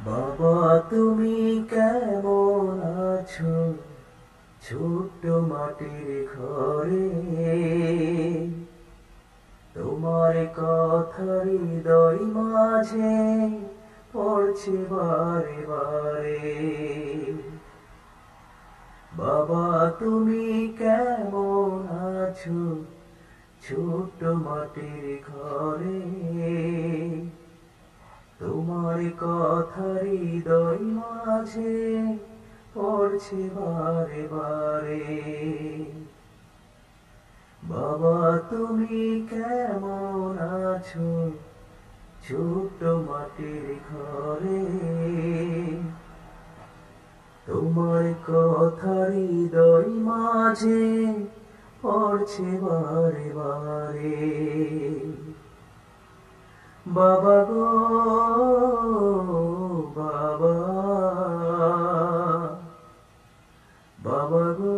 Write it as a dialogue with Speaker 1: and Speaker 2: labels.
Speaker 1: বাবা তুমি কেমন আছো ছোট্ট মাটির ঘরে তোমার কথা হৃদয় মাঝে পড়ছে বারে বারে। বাবা তুমি কেমন আছো ছোট্ট মাটির ঘরে তোমার কথা হৃদয় মাঝে পড়ছে বারে বারে। বাবা তুমি কেমন আছো ছোট্ট মাটির ঘরে তোমার কথা হৃদয় মাঝে পড়ছে বারে বারে। বাবা গো বাবা, বাবা গো